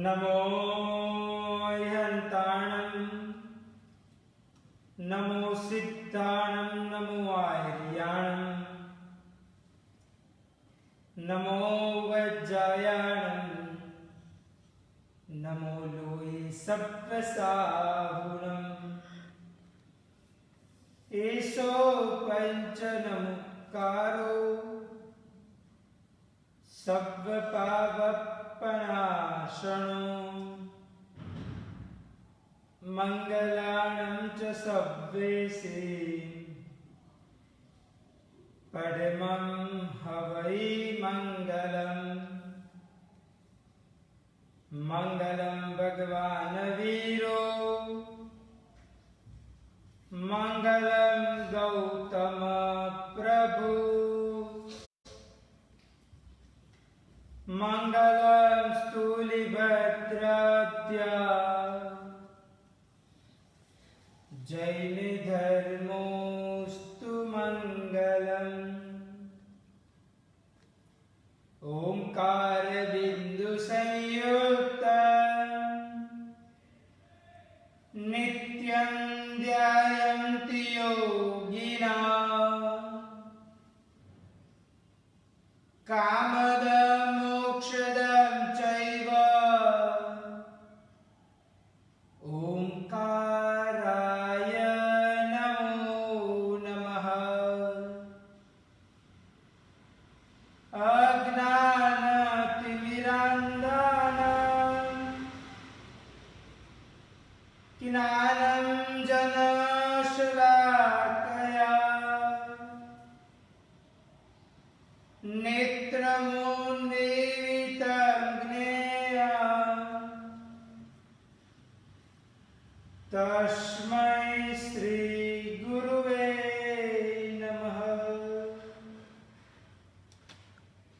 नमो हन्ताणं नमो सिद्धाणं नमो आर्याणं नमो वज्रायाणं नमो लोये सप्तसाहुणम् एषो पञ्चनमुक्कारो सर्वपापप्रणाशनो मङ्गलानं च सर्वेशे परमं हवै मङ्गलम् मङ्गलं भगवान् वीरो मङ्गलं गौतम प्रभु मङ्गलं स्थूलिभद्राद्या जैनधर्मोऽस्तु मङ्गलम् ओंकारबिन्दुसंयुक्त नित्यं ध्यायन्ति योगिनः कामदं मोक्षदं चैव ओंकाराय नमो नमः। अज्ञानतिमिरान्धनं ज्ञानाञ्जनशलाकया नेत्रमुन्मीलितं ज्ञेया तस्मै श्रीगुरुवे नमः।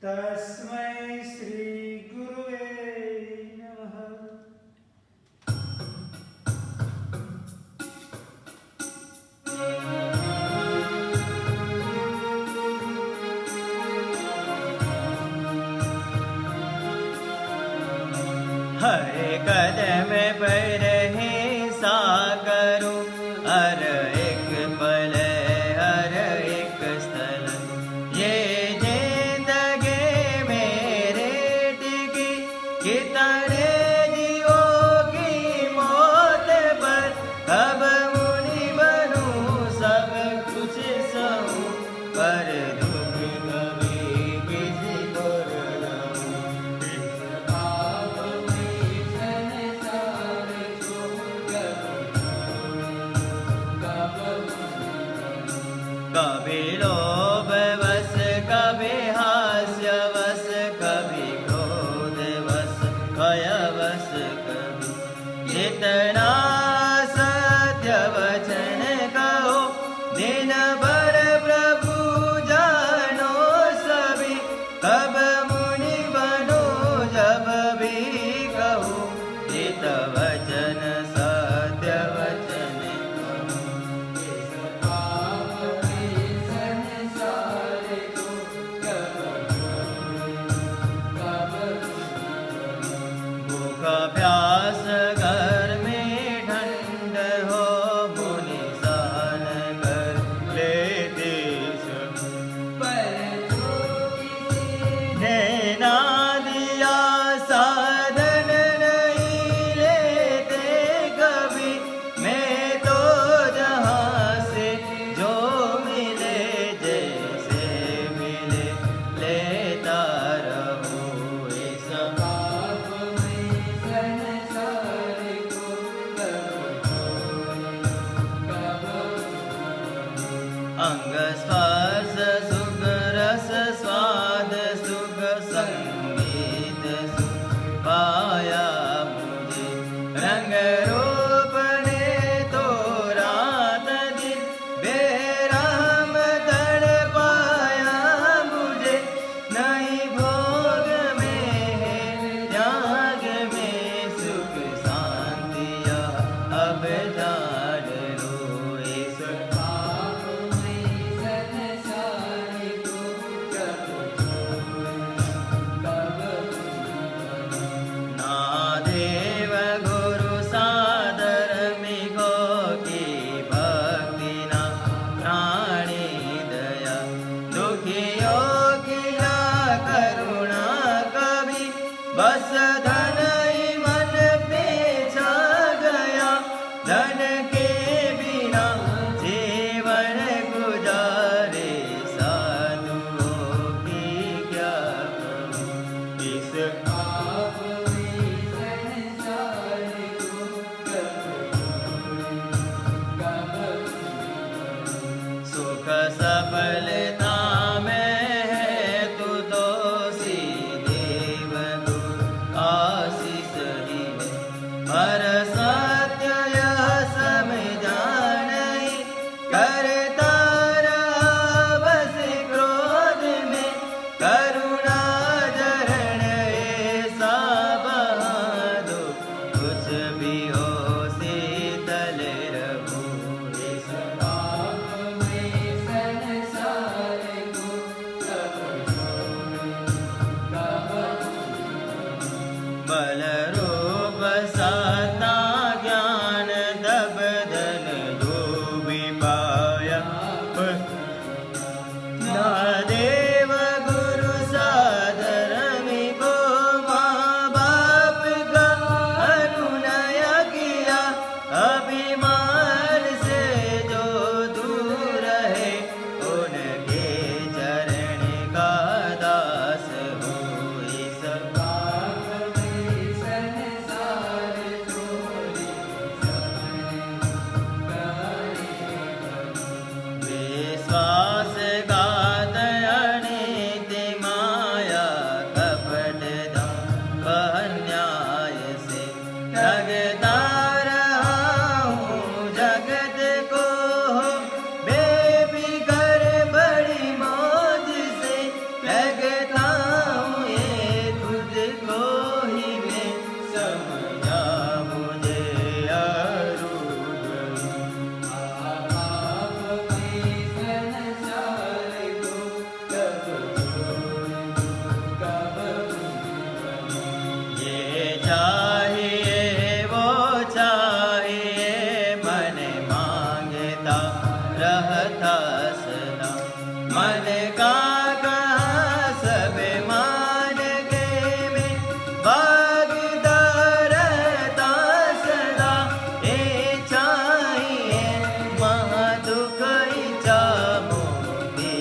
तस्मै श्रीगुरुवे नमः। हर कदम पर है सागरो हर एक पल हर एक स्थल ये जिंदगी मेरे टिकी कितने जियो की मौत पर अब मुनि बनूं सब कुछ सहूं पर दुख कभी किसी को न दूं। दुखियों की ना करुणा कभी, बस धन ही मन पे छा गया। धन के बिना जीवन गुजारे साधुओं की क्या करूं। इस पाप में संसार को सुख सफलता में है तू दोषी, देव गुरु आशीष ही है। पर सत्य यह समझा नहीं, करता रहा बस क्रोध में। करुणा जरण ऐसा बहा दो, कुछ भी हो शीतल रहूं। इस पाप में संसार को बल रूप सत्ता ज्ञान तब धन जो भी पाया, ना देव गुरु साधर्म को माँ बाप का अनुनय किया। अभिमान से जो दूर है, उनके चरण का दास हो। इस पाप में संसार छोड़ी विश्वासघात अनिति माया, कपट दंभ अन्याय से ठगता रहा हूँ जगत को। बेफिकर बड़ी मौज से लगता हूँ ये खुद को ही मैं, समझा मुझे अरूप ये चाहिए वो चाहिए, मन मांगता रहता सदा। मन का कहा सब मान के मैं, भागता रहता सदा। ये चाहिए महा दुख इच्छा मोही,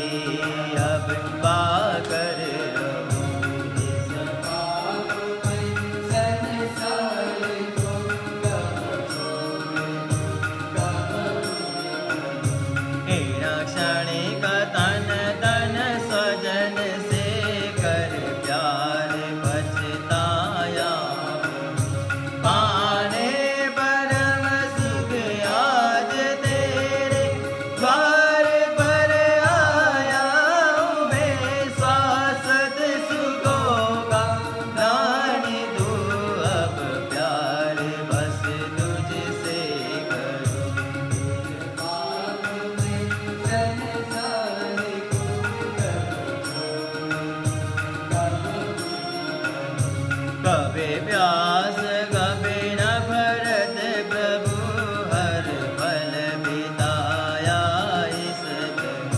अब पाकर रहूं। इस पाप में संसार को क्षणिक तन तन स्वजन से कर प्यार पछताया। पाने परम सुख आज तेरे द्वार पर आया हूँ मैं। शाश्वत सुखों का दान दूँ, अब प्यार बस तुझसे करूँ। कभी प्यास कभी न भरत प्रभु, हर पल बिताया इस तरह।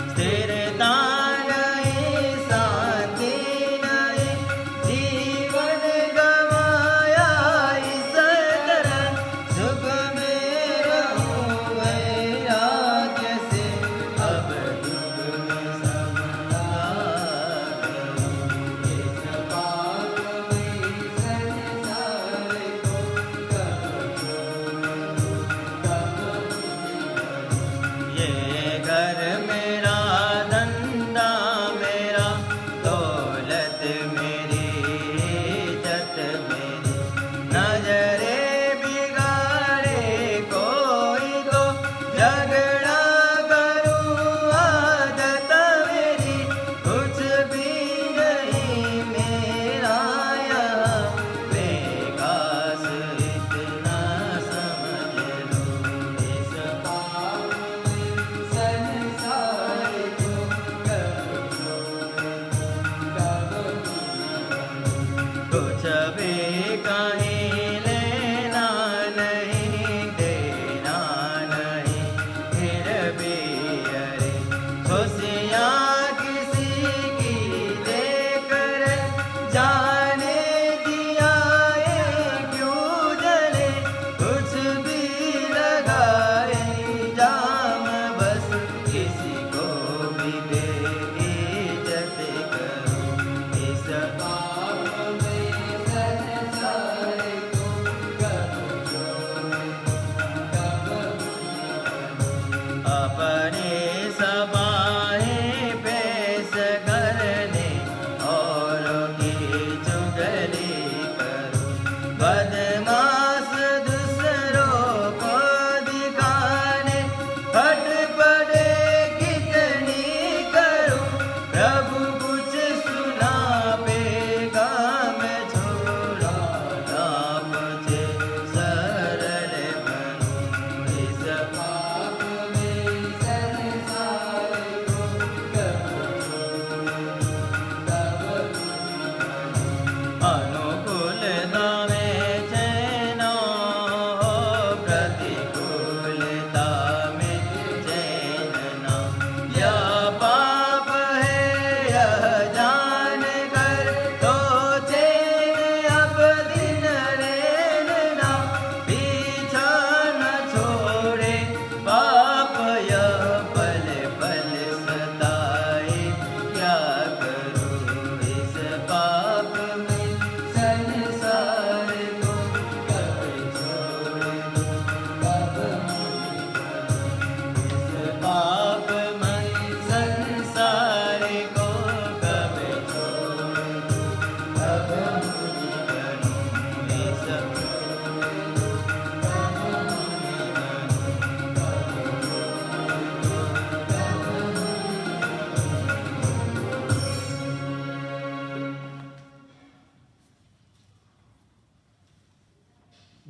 स्थिरता नहीं शांति नहीं, जीवन गवाया इस तरह। सुख में रहूं वैराग्य से, अब दुख में समझा करूं। इस पाप में संसार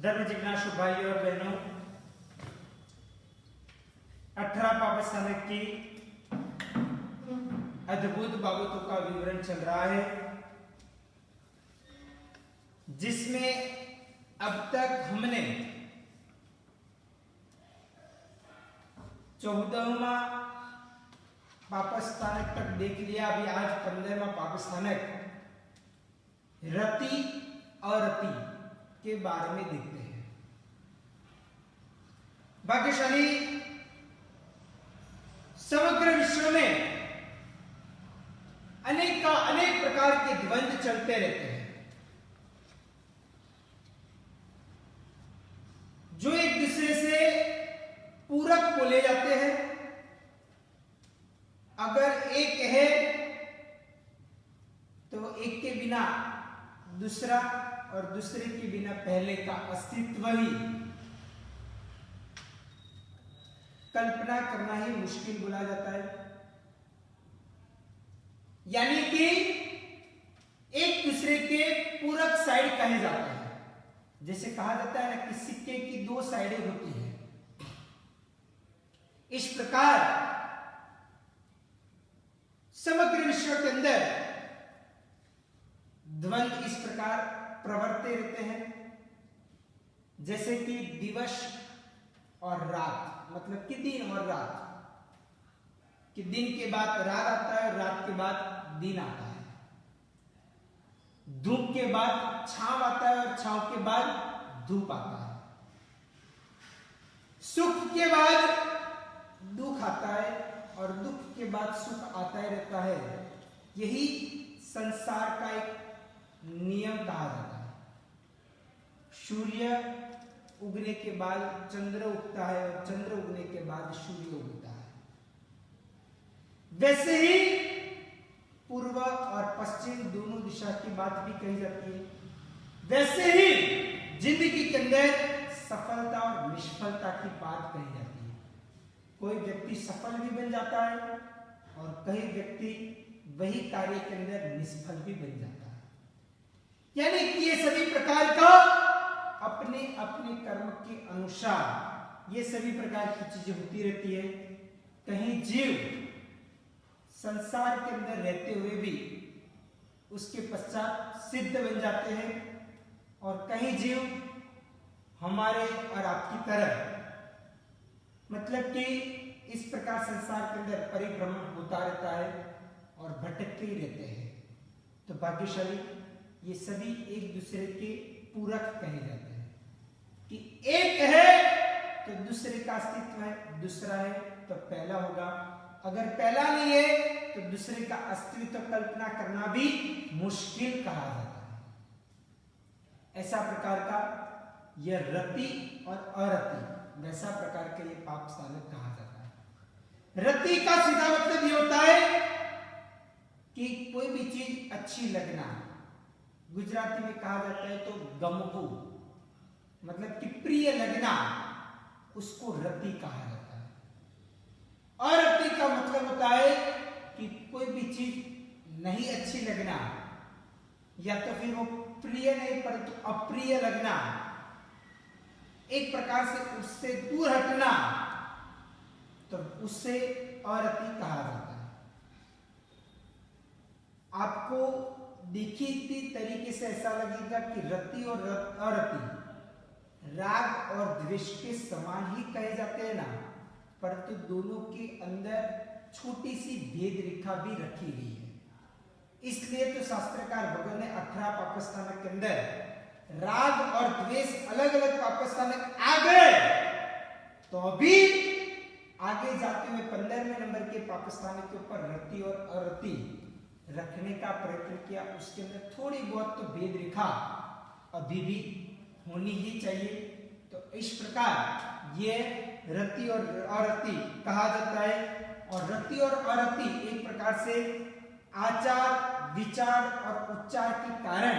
धर्म जिज्ञासु भाइयों और बहनों, 18 पाप स्थानक की अद्भुत बाबतों का विवरण चल रहा है, जिसमें अब तक हमने 14वां पाप स्थानक तक देख लिया। अभी आज 15वां पाप स्थानक रति और अति के बारे में देखते हैं। भाग्यशाली समग्र विश्व में अनेक प्रकार के द्वंद्व चलते रहते हैं, जो एक दूसरे से पूरक बोले जाते हैं। अगर एक है तो एक के बिना दूसरा और दूसरे के बिना पहले का अस्तित्व ही कल्पना करना ही मुश्किल बोला जाता है। यानी कि एक दूसरे के पूरक साइड कहे जाते हैं। जैसे कहा जाता है ना कि सिक्के की दो साइडें होती हैं, इस प्रकार समग्र विश्व के अंदर द्वंद्व इस प्रकार प्रवर्ते रहते हैं। जैसे कि दिवस और रात, मतलब कि दिन और रात, कि दिन के बाद रात आता है और रात के बाद दिन आता है। धूप के बाद छांव आता है और छांव के बाद धूप आता है। सुख के बाद दुख आता है और दुख के बाद सुख आता ही रहता है। यही संसार का एक नियम कहा जाता है। सूर्य उगने के बाद चंद्र उगता है और चंद्र उगने के बाद सूर्य उगता है। वैसे ही पूर्व और पश्चिम दोनों दिशा की बात भी कही जाती है। वैसे ही जिंदगी के अंदर सफलता और निष्फलता की बात कही जाती है। कोई व्यक्ति सफल भी बन जाता है और कई व्यक्ति वही कार्य के अंदर निष्फल भी बन जाता है। यानी कि ये सभी प्रकार का अपने अपने कर्म के अनुसार ये सभी प्रकार की चीजें होती रहती है। कहीं जीव संसार के अंदर रहते हुए भी उसके पश्चात सिद्ध बन जाते हैं और कहीं जीव हमारे और आपकी तरह, मतलब कि इस प्रकार संसार के अंदर परिभ्रमण होता रहता है और भटकते ही रहते हैं। तो भाग्यशाली ये सभी एक दूसरे के पूरक कहे जाते हैं कि एक है तो दूसरे का अस्तित्व है, दूसरा है तो पहला होगा। अगर पहला नहीं है तो दूसरे का अस्तित्व कल्पना करना भी मुश्किल कहा जाता है। ऐसा प्रकार का यह रति और अरति, वैसा प्रकार का यह पाप स्थानक कहा जाता है। रति का सीधा मतलब यह होता है कि कोई भी चीज अच्छी लगना। गुजराती में कहा जाता है तो गमगु, मतलब कि प्रिय लगना, उसको रति कहा जाता है। अरति का मतलब होता है कि कोई भी चीज नहीं अच्छी लगना, या तो फिर वो प्रिय नहीं परंतु अप्रिय लगना, एक प्रकार से उससे दूर हटना, तो उससे अरति कहा जाता है। आपको दिखती तरीके से ऐसा लगेगा कि रति और अरति राग और द्वेष के समान ही कहे जाते हैं ना, परंतु दोनों के अंदर छोटी सी भेद रेखा भी रखी गई है। इसलिए तो शास्त्रकार भगवान ने 18 पाप स्थानक के अंदर राग और द्वेष अलग अलग पाप स्थानक आ गए, तो अभी आगे जाते हुए 15वें नंबर के पाप स्थानक के ऊपर रति और अरति रखने का प्रयत्न किया। उसके अंदर थोड़ी बहुत तो भेद रेखा अभी भी होनी ही चाहिए। तो इस प्रकार ये रति और अरति कहा जाता है। और रति और अरति एक प्रकार से आचार, विचार और उच्चार के कारण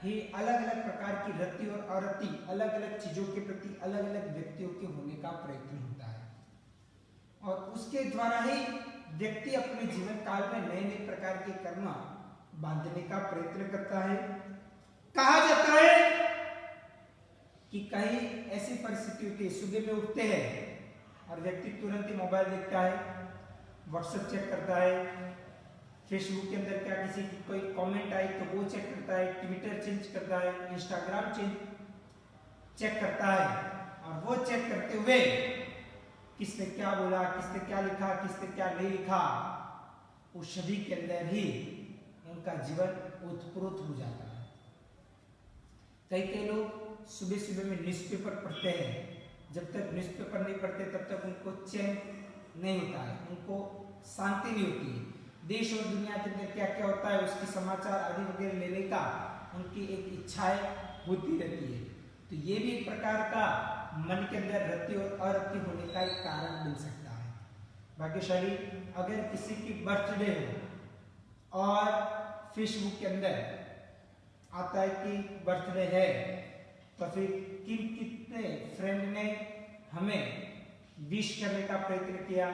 ही अलग अलग प्रकार की रति और अरति अलग अलग चीजों के प्रति अलग अलग व्यक्तियों के होने का प्रयत्न होता है, और उसके द्वारा ही व्यक्ति अपने जीवन काल में नए नए प्रकार के कर्म बांधने का प्रयत्न करता है। कहा जाता है कि कहीं ऐसी परिस्थिति होती है, सुबह में उठते हैं और व्यक्ति तुरंत ही मोबाइल देखता है, व्हाट्सएप चेक करता है, फेसबुक के अंदर क्या किसी की कोई कमेंट आई तो वो चेक करता है, ट्विटर चेंज करता है, इंस्टाग्राम चेक करता है। और वो चेक करते हुए किसने क्या बोला, किसने क्या लिखा, किसने क्या नहीं लिखा, उस सभी के अंदर ही उनका जीवन उत्प्रोत हो जाता है। कई लोग सुबह सुबह में न्यूज़पेपर पढ़ते हैं, जब तक न्यूज़पेपर नहीं पढ़ते तब तक उनको चैन नहीं होता है, उनको शांति नहीं होती है। देश और दुनिया के अंदर क्या क्या होता है उसकी समाचार आदि वगैरह लेने का उनकी एक इच्छाएं होती रहती है। तो ये भी एक प्रकार का मन के अंदर रति और अरति होने का एक कारण मिल सकता है। भाग्यशाली अगर किसी की बर्थडे हो और फेसबुक के अंदर आता है कि बर्थडे है, तो फिर कितने फ्रेंड ने हमें विश करने का प्रयत्न किया,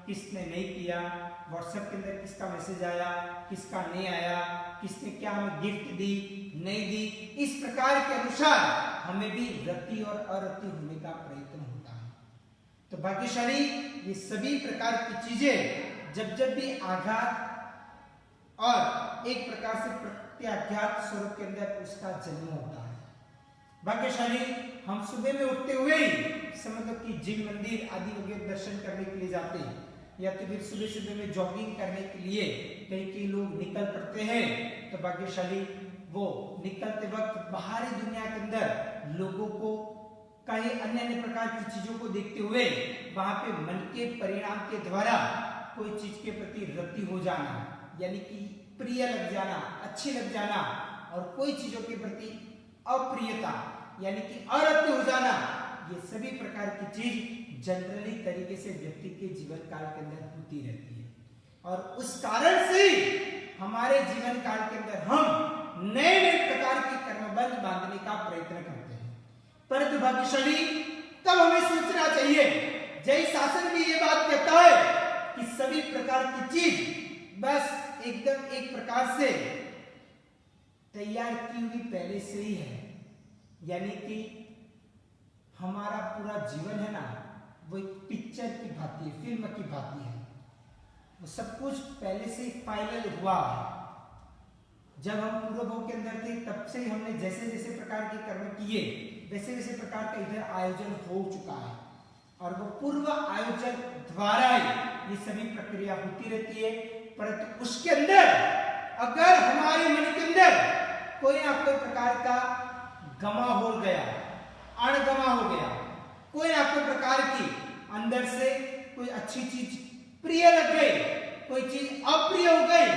किसने नहीं किया, व्हाट्सएप के अंदर किसका मैसेज आया, किसका नहीं आया, किसने क्या हमें गिफ्ट दी, नहीं दी, इस प्रकार के अनुसार हमें भी रति और अरति होने का प्रयत्न होता है। तो भाग्यशाली ये सभी प्रकार की चीजें जब भी आघात और एक प्रकार से प्रत्याघात स्वरूप के अंदर उसका जन्म होता है। भाग्यशाली हम सुबह में उठते हुए ही समझ लो कि जिन मंदिर आदि वगैरह दर्शन करने के लिए जाते हैं, या तो फिर सुबह सुबह में जॉगिंग करने के लिए कई लोग निकल पड़ते हैं। तो भाग्यशाली वो निकलते वक्त बाहरी दुनिया के अंदर लोगों को कई अन्य प्रकार की चीजों को देखते हुए वहां पे मन के परिणाम के द्वारा कोई चीज के प्रति रति हो जाना, यानी कि प्रिय लग जाना, अच्छी लग जाना, और कोई चीजों के प्रति अप्रियता यानी कि अरति हो जाना, ये सभी प्रकार की चीज जनरली तरीके से व्यक्ति के जीवन काल के अंदर होती रहती है। और उस कारण से हमारे जीवन काल के अंदर हम नए प्रकार के कर्मबंध बांधने का प्रयत्न करते हैं। परंतु भाग्यशाली तब हमें सोचना चाहिए, जय शासन भी ये बात कहता है कि सभी प्रकार की चीज बस एकदम एक प्रकार से तैयार की हुई पहले से ही है, यानी कि हमारा पूरा जीवन है ना, वो एक पिक्चर की भांति है, फिल्म की भांति है। वो सब कुछ पहले से ही फाइनल हुआ है। जब हम पूर्व भोग के अंदर थे तब से ही हमने जैसे जैसे प्रकार के कर्म किए वैसे वैसे प्रकार का इधर आयोजन हो चुका है, और वो पूर्व आयोजन द्वारा ही ये सभी प्रक्रिया होती रहती है। परंतु उसके अंदर अगर हमारे मन के अंदर कोई ना कोई प्रकार का गमा हो गया, अणगमा हो गया, कोई ना कोई प्रकार की अंदर से कोई अच्छी चीज प्रिय लग गई, कोई चीज अप्रिय हो गई,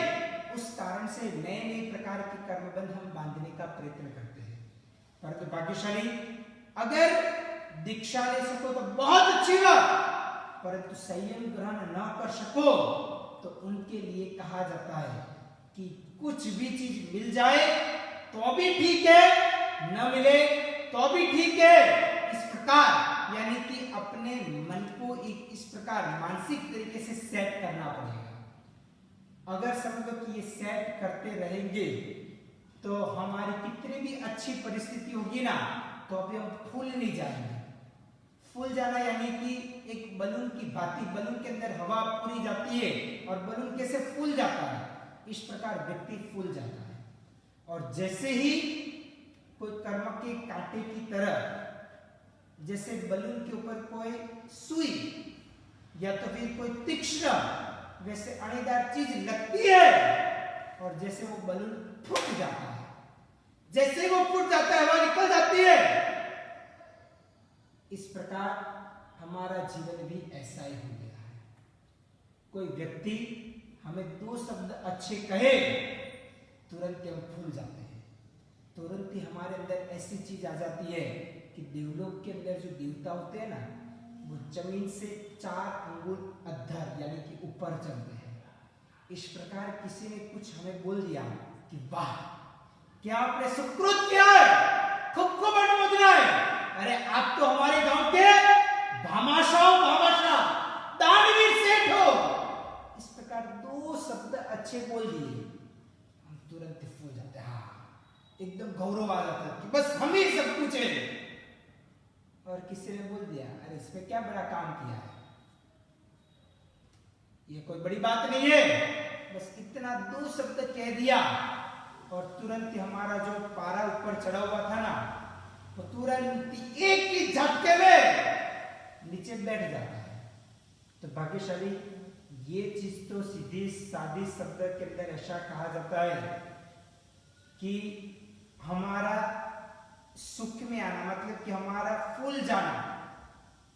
उस कारण से नए नए प्रकार के कर्मबंध हम बांधने का प्रयत्न करते हैं। परंतु भाग्यशाली अगर दीक्षा ले सको तो बहुत अच्छी बात, परंतु संयम ग्रहण न कर सको तो उनके लिए कहा जाता है कि कुछ भी चीज मिल जाए तो भी ठीक है, न मिले तो भी ठीक है। इस प्रकार यानी कि अपने मन को एक इस प्रकार मानसिक तरीके से सेट करना पड़ेगा। अगर समझो कि ये सेट करते रहेंगे तो हमारी कितनी भी अच्छी परिस्थिति होगी ना, तो अभी हम फूल नहीं जाएंगे। फूल जाना यानी कि एक बलून की भांति, बलून के अंदर हवा पूरी जाती है और बलून कैसे फूल जाता है, इस प्रकार व्यक्ति फूल जाता है। और जैसे ही कोई कर्म के कांटे की तरह, जैसे बलून के ऊपर कोई सुई या तो फिर कोई तीक्ष्ण वैसे अणेदार चीज लगती है और जैसे वो बलून फूट जाता है, जैसे वो फूट जाता है हवा निकल जाती है, इस प्रकार हमारा जीवन भी ऐसा ही हो गया है। कोई व्यक्ति हमें दो शब्द अच्छे कहे तुरंत हम फूल जाते हैं, तुरंत ही हमारे अंदर ऐसी चीज आ जाती है कि देवलोक के अंदर जो देवता होते हैं ना, वो जमीन से 4 अंगुल अद्धर यानी कि ऊपर चलते हैं। इस प्रकार किसी ने कुछ हमें बोल दिया कि वाह क्या आपने सुकृत किया है, खुद को बनोदना है, अरे आप तो हमारे गांव के भामाशाह दानवीर सेठ हो। इस प्रकार 2 शब्द अच्छे बोल दिए, हम तुरंत फूल जाते हैं, हाँ एकदम गौरव आ जाता है कि बस हम ही सब कुछ है। और किसी ने बोल दिया अरे इसमें क्या बड़ा काम किया है, ये कोई बड़ी बात नहीं है, बस इतना 2 शब्द कह दिया और तुरंत ही हमारा जो पारा ऊपर चढ़ा हुआ था ना, वो तुरंत एक ही झटके में नीचे बैठ जाता है। तो भाग्यशाली ये चीज तो सीधी सादी शब्द के अंदर ऐसा कहा जाता है कि हमारा सुख में आना, मतलब कि हमारा फूल जाना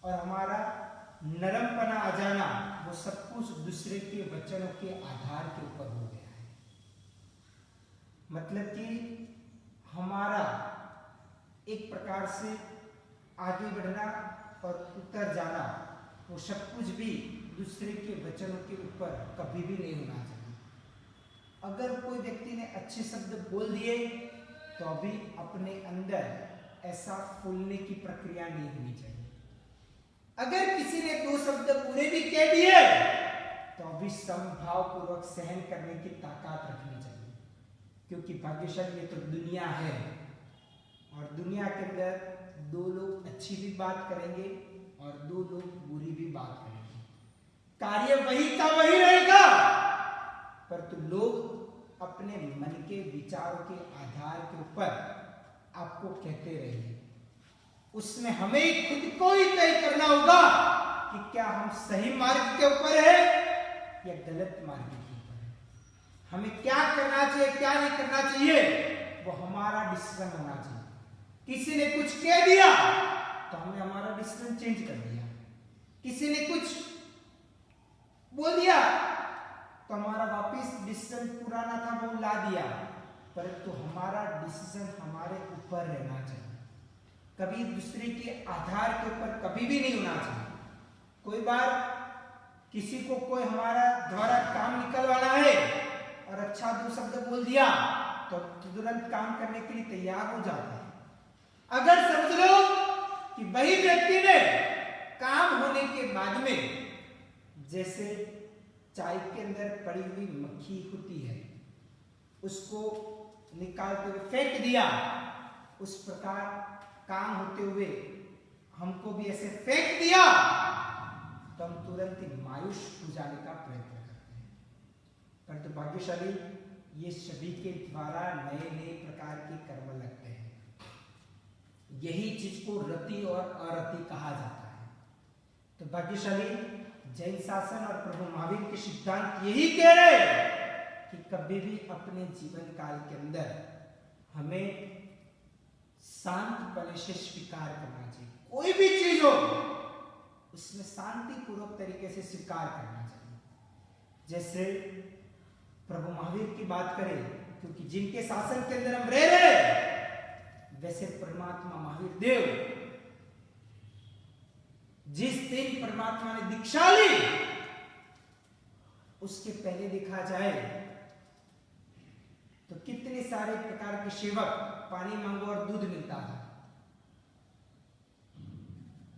और हमारा नरमपना आ जाना, वो सब कुछ दूसरे के वचनों के आधार के ऊपर हो गया है। मतलब कि हमारा एक प्रकार से आगे बढ़ना और उतर जाना, वो सब कुछ भी दूसरे के वचनों के ऊपर कभी भी नहीं होना चाहिए। अगर कोई व्यक्ति ने अच्छे शब्द बोल दिए तो अभी अपने अंदर ऐसा फूलने की प्रक्रिया नहीं होनी चाहिए। अगर किसी ने 2 शब्द बुरे भी कह दिए तो अभी समभाव पूर्वक सहन करने की ताकत रखनी चाहिए, क्योंकि भाग्यशाली ये तो दुनिया है और दुनिया के अंदर 2 लोग अच्छी भी बात करेंगे और 2 लोग बुरी भी बात करेंगे। कार्य वही का वही रहेगा, परंतु लोग अपने मन के विचारों के आधार के ऊपर आपको कहते रहेंगे। उसमें हमें खुद को ही तय करना होगा कि क्या हम सही मार्ग के ऊपर है या गलत मार्ग के ऊपर है। हमें क्या करना चाहिए क्या नहीं करना चाहिए वो हमारा डिसीजन होना चाहिए। किसी ने कुछ कह दिया तो हमने हमारा डिसीजन चेंज कर दिया, किसी ने कुछ बोल दिया तो हमारा वापिस डिसीजन पुराना था वो ला दिया, परंतु हमारा डिसीजन हमारे ऊपर रहना चाहिए, कभी दूसरे के आधार के ऊपर कभी भी नहीं होना चाहिए। कोई बार किसी को कोई हमारा द्वारा काम निकलवाना है और अच्छा 2 शब्द बोल दिया तो तुरंत काम करने के लिए तैयार हो जाते हैं। अगर समझ लो कि वही व्यक्ति ने काम होने के बाद में, जैसे चाय के अंदर पड़ी हुई मक्खी होती है उसको निकालते हुए फेंक दिया, उस प्रकार काम होते हुए हमको भी ऐसे फेंक दिया तो हम तुरंत ही मायूस हो जाने का प्रयत्न करते हैं। परंतु भाग्यशाली ये सभी के द्वारा नए नए प्रकार के कर्म लगते हैं। यही चीज को रति और अरति कहा जाता है। तो भाग्यशाली जैन शासन और प्रभु महावीर के सिद्धांत यही कह रहे कि कभी भी अपने जीवन काल के अंदर हमें शांत पने से स्वीकार करना चाहिए। कोई भी चीज हो उसमें शांतिपूर्वक तरीके से स्वीकार करना चाहिए। जैसे प्रभु महावीर की बात करें, क्योंकि जिनके शासन के अंदर हम रह रहे, वैसे परमात्मा महावीर देव जिस दिन परमात्मा ने दीक्षा ली उसके पहले देखा जाए तो कितने सारे प्रकार के सेवक पानी मांगो और दूध मिलता था।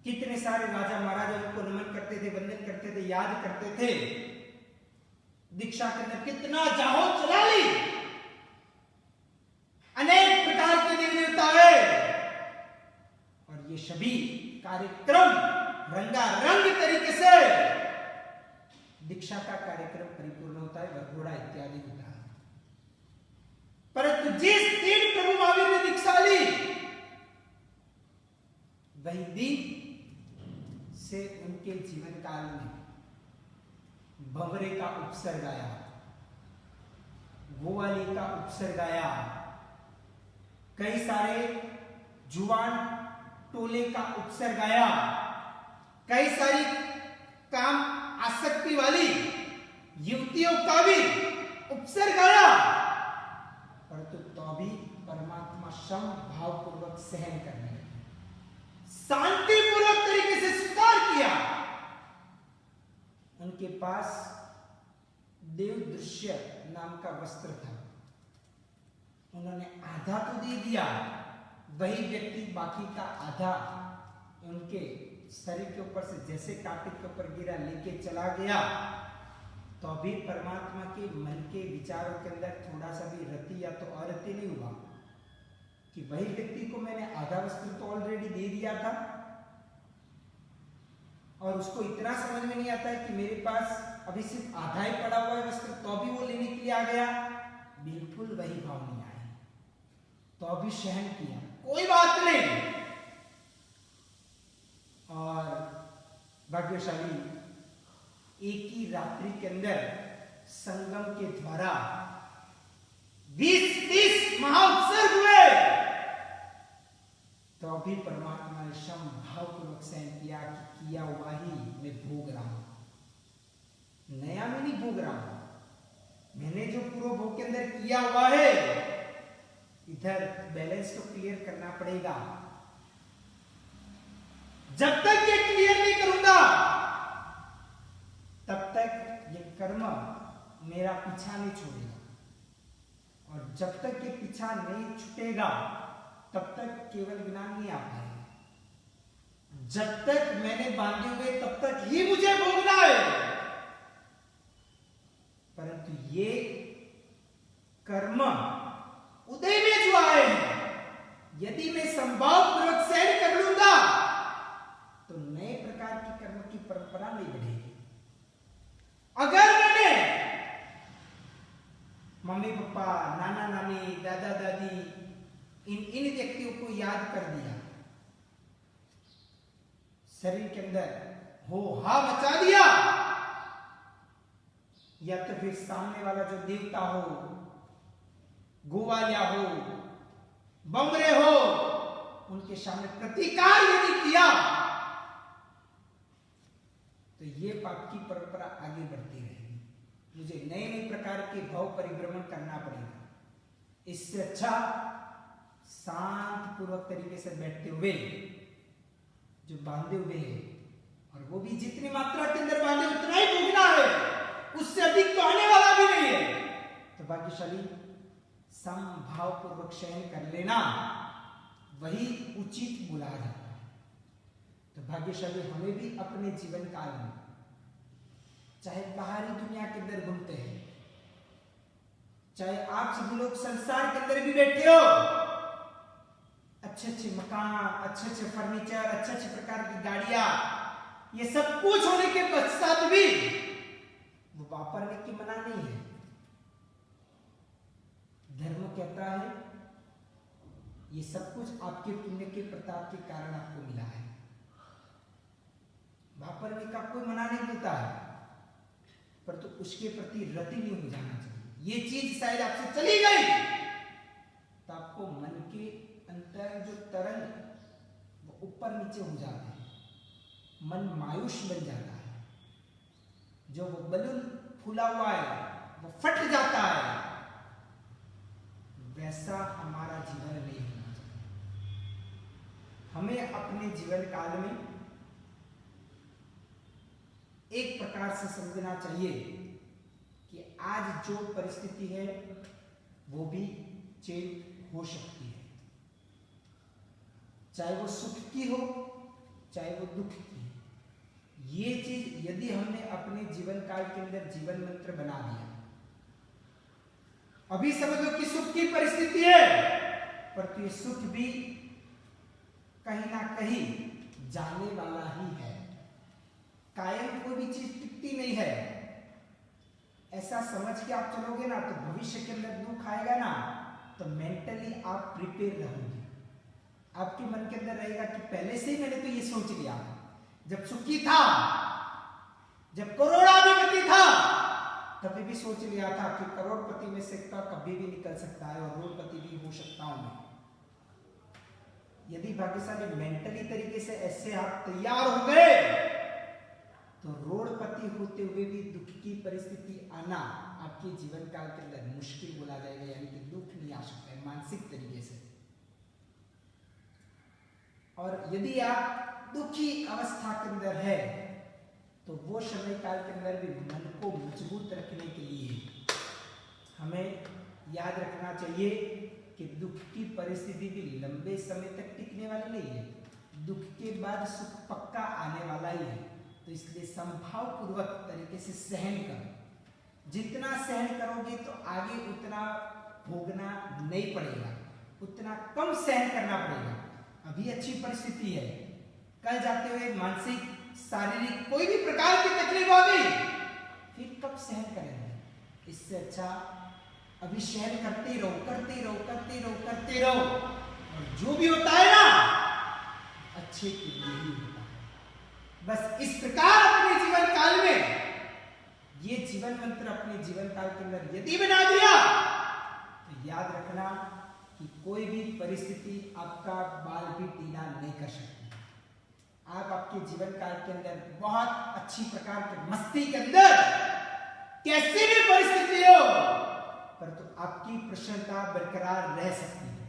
कितने सारे राजा महाराजा उनको नमन करते थे, वंदन करते थे, याद करते थे। दीक्षा के अंदर कितना जाहो चला ली, अनेक प्रकार के देवी देवता है और ये सभी कार्यक्रम रंगारंग तरीके से दीक्षा का कार्यक्रम परिपूर्ण होता है, वरघोड़ा इत्यादि होता है। परंतु जिस दिन प्रभु महावीर ने दीक्षा ली वही दिन से उनके जीवन काल में भंवरे का उपसर्ग आया, गोवाली का उपसर्ग आया, कई सारे जुआन टोले का उपसर्ग आया, कई सारी काम आसक्ति वाली युवतियों का भी उपसर्ग आया, परंतु तो भी परमात्मा समभाव पूर्वक सहन करने लगे, शांतिपूर्वक तरीके से स्वीकार किया। उनके पास देव दृश्य नाम का वस्त्र था, उन्होंने आधा तो दे दिया, वही व्यक्ति बाकी का आधा उनके शरीर के ऊपर से जैसे कांटे के ऊपर गिरा लेके चला गया। तो अभी परमात्मा के मन के विचारों के अंदर थोड़ा सा भी रति या तो अरति नहीं हुआ कि वही व्यक्ति को मैंने आधा वस्त्र तो ऑलरेडी दे दिया था, और उसको इतना समझ में नहीं आता है कि मेरे पास अभी सिर्फ आधा ही पड़ा हुआ है वस्त्र, तो भी वो लेने के लिए आ गया, बिल्कुल वही भाव नहीं आए, तो भी सहन किया, कोई बात नहीं। और भाग्यशाली एक ही रात्रि के अंदर संगम के द्वारा 20-30 महाउत्सर्ग हुए, तो भी परमात्मा ने समभाव पूर्वक सहन किया कि किया हुआ ही मैं भोग रहा हूं, नया मैं नहीं भोग रहा हूं, मैंने जो पूर्व भोग के अंदर किया हुआ है, इधर बैलेंस तो क्लियर करना पड़ेगा। जब तक ये क्लियर नहीं करूंगा तब तक ये कर्म मेरा पीछा नहीं छोड़ेगा, और जब तक ये पीछा नहीं छूटेगा तब तक केवल ज्ञान नहीं आ पाएगा। जब तक मैंने बांधे हुए तब तक ही मुझे भोगना है, परंतु ये कर्म उदय में जो आए हैं, यदि मैं संभाव पूर्वक सहन कर लूंगा तो नए प्रकार की कर्म की परंपरा नहीं बढ़ेगी। अगर मैंने मम्मी पापा, नाना नानी, दादा दादी, इन व्यक्तियों को याद कर दिया, शरीर के अंदर हो हा मचा दिया, या तो फिर सामने वाला जो देवता हो, गोवालिया हो, बमरे हो, उनके सामने प्रतिकार यदि किया तो ये पाप की परंपरा आगे बढ़ती रहेगी। मुझे नए नए प्रकार के भाव परिभ्रमण करना पड़ेगा। इससे अच्छा शांत पूर्वक तरीके से बैठते हुए जो बांधे हुए हैं, और वो भी जितनी मात्रा के अंदर बांधे उतना ही भोगना है, उससे अधिक तो आने वाला भी नहीं है, तो भाग्यशाली समभाव पूर्वक शयन कर लेना वही उचित बुला जाता है। तो भाग्यशाली हमें भी अपने जीवन काल में, चाहे बाहरी दुनिया के अंदर घूमते हैं, चाहे आप सभी लोग संसार के अंदर भी बैठे हो, अच्छे अच्छे मकान, अच्छे अच्छे फर्नीचर, अच्छे अच्छे प्रकार की गाड़ियां, ये सब कुछ होने के पश्चात भी वो वापरने की मना नहीं है। धर्म कहता है ये सब कुछ आपके पुण्य के प्रताप के कारण आपको मिला है, वापरने का कोई मना नहीं होता है, पर तो उसके प्रति रति नहीं हो जाना चाहिए। ये चीज शायद आपसे चली गई तो आपको मन के अंतर जो तरंग वो ऊपर नीचे हो जाते हैं, मन मायूस बन जाता है, जो वो बलून फूला हुआ है वो फट जाता है, वैसा हमारा जीवन नहीं होना चाहिए। हमें अपने जीवन काल में एक प्रकार से समझना चाहिए कि आज जो परिस्थिति है वो भी चेंज हो सकती है, चाहे वो सुख की हो चाहे वो दुख की। ये चीज यदि हमने अपने जीवन काल के अंदर जीवन मंत्र बना दिया, अभी समझो कि सुख की परिस्थिति है, पर ये सुख भी कहीं ना कहीं जाने वाला ही है, कायम कोई भी चीज टिकती नहीं है। ऐसा समझ के आप चलोगे ना तो भविष्य के अंदर दुख आएगा ना, तो मेंटली आप प्रिपेयर रहोगे। आपके मन के अंदर रहेगा कि पहले से ही मैंने तो ये सोच लिया, जब सुखी था, जब करोड़ाधिपति था, तभी भी सोच लिया था कि करोड़पति में से कभी भी निकल सकता है और करोड़पति भी हो सकता हूं मैं। यदि भाग्यशाली मेंटली तरीके से ऐसे आप तैयार हो गए तो करोड़पति होते हुए भी दुख की परिस्थिति आना आपके जीवन काल के अंदर मुश्किल बोला जाएगा, यानी कि दुख नहीं आ सकता है मानसिक तरीके से। और यदि आप दुखी अवस्था के अंदर है तो वो समय काल के अंदर भी मन को मजबूत रखने के लिए हमें याद रखना चाहिए कि दुख की परिस्थिति भी लंबे समय तक टिकने वाली नहीं है, दुख के बाद सुख पक्का आने वाला ही है। तो इसलिए संभाव पूर्वक तरीके से सहन करो, जितना सहन करोगे तो आगे उतना भोगना नहीं पड़ेगा, उतना कम सहन करना पड़ेगा। अभी अच्छी परिस्थिति है, कल जाते हुए मानसिक शारीरिक कोई भी प्रकार की तकलीफ आ गई, फिर कब सहन करेंगे? इससे अच्छा अभी सहन करते रहो, करते रहो, करते रहो, करते रहो, और जो भी होता है ना अच्छे के लिए ही होता है। बस इस प्रकार अपने जीवन काल में ये जीवन मंत्र अपने जीवन काल के अंदर यदि बना दिया तो याद रखना कि कोई भी परिस्थिति आपका बाल भी टीला नहीं कर सकती। आप आपके जीवन काल के अंदर बहुत अच्छी प्रकार के मस्ती के अंदर कैसी भी परिस्थिति हो, पर तो आपकी प्रसन्नता बरकरार रह सकती है।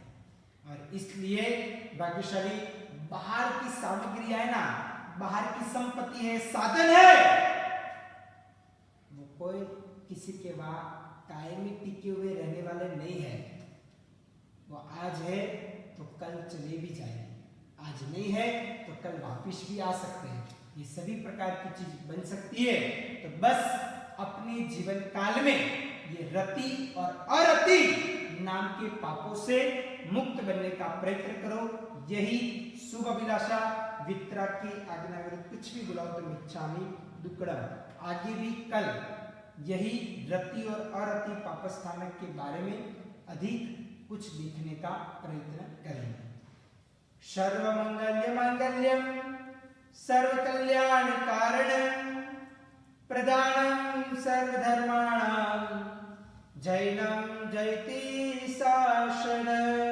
और इसलिए भाग्यशाली बाहर की सामग्री है ना, बाहर की संपत्ति है, साधन है, वो कोई किसी के वहां कायमी टिके हुए रहने वाले नहीं है। वो आज है तो कल चले भी जाएंगे, आज नहीं है तो कल वापिस भी आ सकते हैं। ये सभी प्रकार की चीज बन सकती है। तो बस अपने जीवन काल में ये रति और अरति नाम के पापों से मुक्त बनने का प्रयत्न करो। यही शुभ अभिलाषा वितरा की आज्ञा विरुद्ध कुछ भी बुलाओ तो मिच्छामि दुक्कडम। आगे भी कल यही रति और अरति पापस्थानक के बारे में अधिक कुछ देखने का प्रयत्न करेंगे। सर्वमंगल्य मांगल्यम सर्वकल्याण कारणम प्रदानम सर्वधर्माणां जैनं जयति शासनम्।